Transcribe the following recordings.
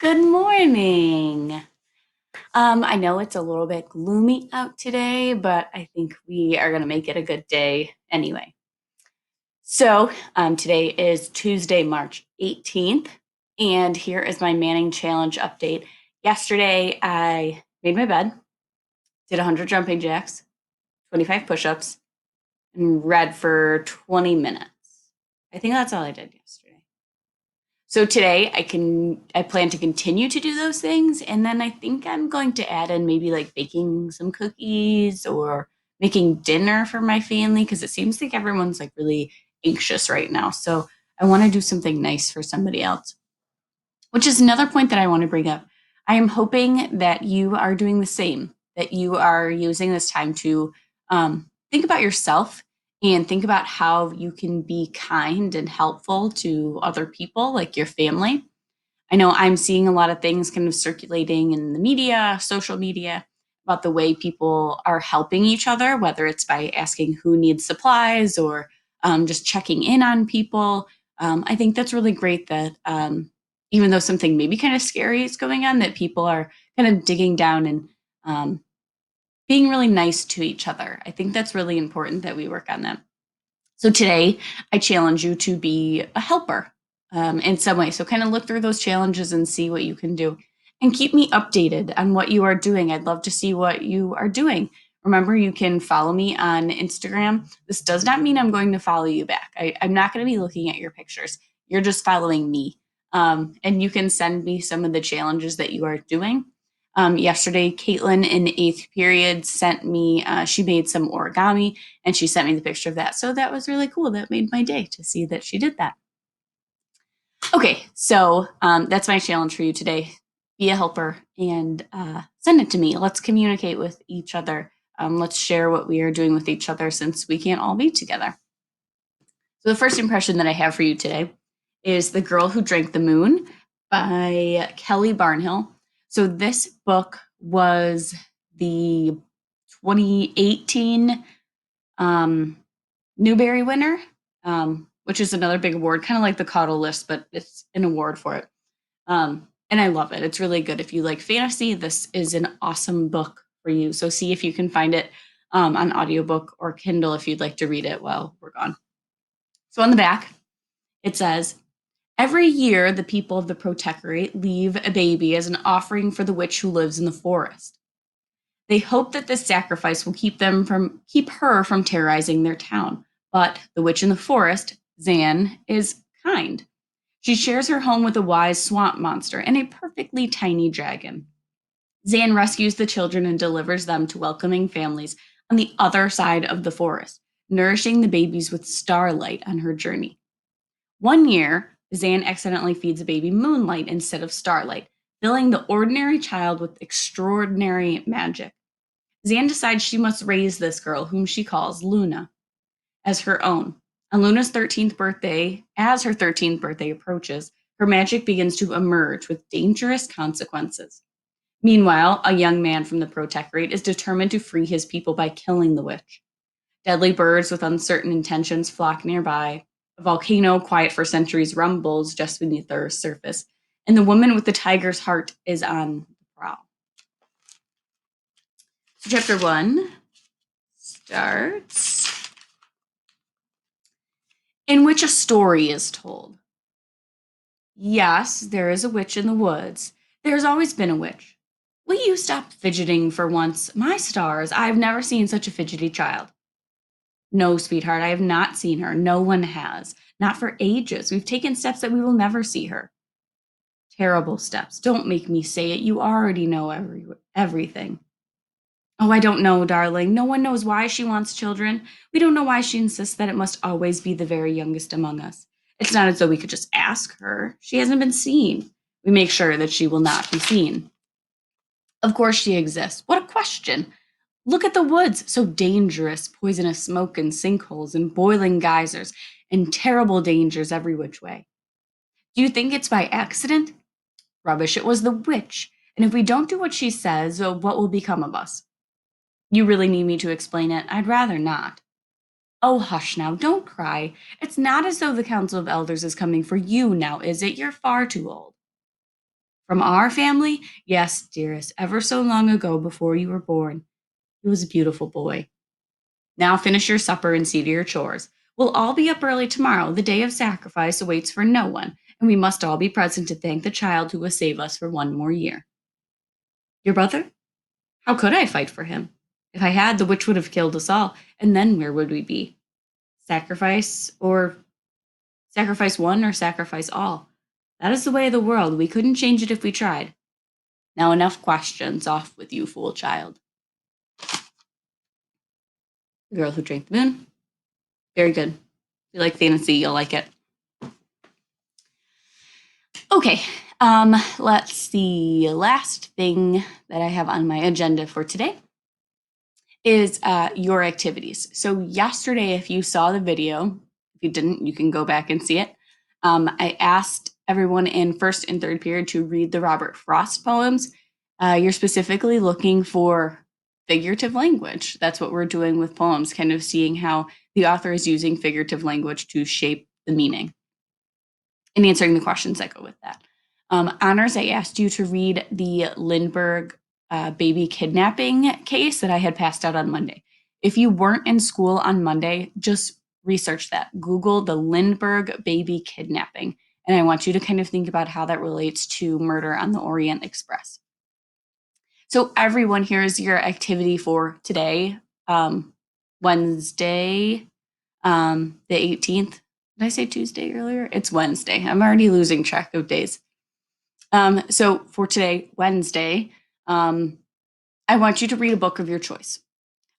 Good morning. I know it's a little bit gloomy out today, but I think we are going to make it a good day anyway. Today is Tuesday, March 18th, and here is my Manning Challenge update. Yesterday, I made my bed, did 100 jumping jacks, 25 push ups, and read for 20 minutes. I think that's all I did yesterday. So today I plan to continue to do those things, and then I think I'm going to add in maybe like baking some cookies or making dinner for my family because it seems like everyone's like really anxious right now. So I want to do something nice for somebody else, which is another point that I want to bring up. I am hoping that you are doing the same, that you are using this time to think about yourself and think about how you can be kind and helpful to other people, like your family. I know I'm seeing a lot of things kind of circulating in the media, social media, about the way people are helping each other, whether it's by asking who needs supplies or just checking in on people. I think that's really great that even though something maybe kind of scary is going on, that people are kind of digging down and being really nice to each other. I think that's really important that we work on that. So today, I challenge you to be a helper in some way. So kind of look through those challenges and see what you can do. And keep me updated on what you are doing. I'd love to see what you are doing. Remember, you can follow me on Instagram. This does not mean I'm going to follow you back. I'm not going to be looking at your pictures. You're just following me. And you can send me some of the challenges that you are doing. Yesterday, Caitlin in eighth period sent me, she made some origami and she sent me the picture of that. So that was really cool. That made my day to see that she did that. Okay, so that's my challenge for you today. Be a helper and send it to me. Let's communicate with each other. Let's share what we are doing with each other since we can't all be together. So, the first impression that I have for you today is The Girl Who Drank the Moon by Kelly Barnhill. So, this book was the 2018 Newbery winner, which is another big award, kind of like the Cottle List, but it's an award for it. And I love it. It's really good. If you like fantasy, this is an awesome book for you. So see if you can find it on audiobook or Kindle if you'd like to read it while we're gone. So on the back, it says, every year the people of the Protectorate leave a baby as an offering for the witch who lives in the forest. They hope that this sacrifice will keep her from terrorizing their town. But the witch in the forest, Zan, is kind. She shares her home with a wise swamp monster and a perfectly tiny dragon. Zan rescues the children and delivers them to welcoming families on the other side of the forest, nourishing the babies with starlight on her journey. One year, Zan accidentally feeds a baby moonlight instead of starlight, filling the ordinary child with extraordinary magic. Zan decides she must raise this girl, whom she calls Luna, as her own. On Luna's 13th birthday, as her 13th birthday approaches, her magic begins to emerge with dangerous consequences. Meanwhile, a young man from the Protectorate is determined to free his people by killing the witch. Deadly birds with uncertain intentions flock nearby. A volcano, quiet for centuries, rumbles just beneath the Earth's surface. And the woman with the tiger's heart is on the prowl. So, chapter 1 starts in which a story is told. Yes, there is a witch in the woods. There's always been a witch. Will you stop fidgeting for once? My stars, I've never seen such a fidgety child. No, sweetheart, I have not seen her. No one has. Not for ages. We've taken steps that we will never see her. Terrible steps. Don't make me say it. You already know everything. Oh, I don't know, darling. No one knows why she wants children. We don't know why she insists that it must always be the very youngest among us. It's not as though we could just ask her. She hasn't been seen. We make sure that she will not be seen. Of course she exists. What a question. Look at the woods, so dangerous, poisonous smoke and sinkholes and boiling geysers and terrible dangers every which way. Do you think it's by accident? Rubbish, it was the witch. And if we don't do what she says, what will become of us? You really need me to explain it? I'd rather not. Oh, hush now, don't cry. It's not as though the Council of Elders is coming for you now, is it? You're far too old. From our family, yes, dearest, ever so long ago before you were born, he was a beautiful boy. Now finish your supper and see to your chores. We'll all be up early tomorrow. The day of sacrifice awaits for no one, and we must all be present to thank the child who will save us for one more year. Your brother? How could I fight for him? If I had, the witch would have killed us all, and then where would we be? Sacrifice or sacrifice one or sacrifice all? That is the way of the world. We couldn't change it if we tried. Now enough questions. Off with you, fool child. The Girl Who Drank the Moon. Very good. If you like fantasy, you'll like it. Okay, let's see. Last thing that I have on my agenda for today is your activities. So yesterday, if you saw the video, if you didn't, you can go back and see it. I asked everyone in first and third period to read the Robert Frost poems. You're specifically looking for figurative language. That's what we're doing with poems, kind of seeing how the author is using figurative language to shape the meaning and answering the questions that go with that. Honors, I asked you to read the Lindbergh baby kidnapping case that I had passed out on Monday. If you weren't in school on Monday, just research that. Google the Lindbergh baby kidnapping. And I want you to kind of think about how that relates to Murder on the Orient Express. So everyone, here's your activity for today, Wednesday, the 18th. Did I say Tuesday earlier? It's Wednesday. I'm already losing track of days. So for today, Wednesday, I want you to read a book of your choice.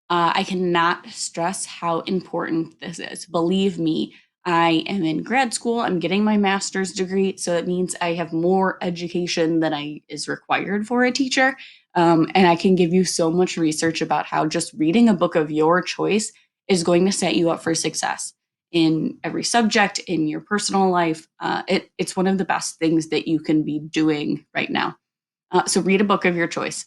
I cannot stress how important this is. Believe me, I am in grad school. I'm getting my master's degree, so it means I have more education than is required for a teacher. And I can give you so much research about how just reading a book of your choice is going to set you up for success in every subject, in your personal life. It's one of the best things that you can be doing right now. So read a book of your choice.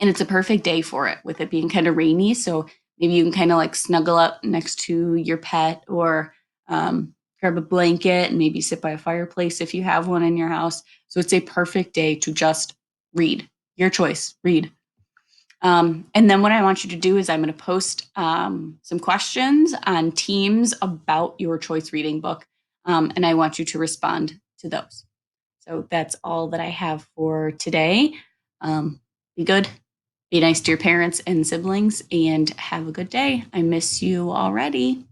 And it's a perfect day for it, with it being kind of rainy. So maybe you can kind of like snuggle up next to your pet, or grab a blanket and maybe sit by a fireplace if you have one in your house. So it's a perfect day to just read. Your choice, read. And then what I want you to do is I'm going to post some questions on Teams about your choice reading book. And I want you to respond to those. So that's all that I have for today. Be good. Be nice to your parents and siblings, and have a good day. I miss you already.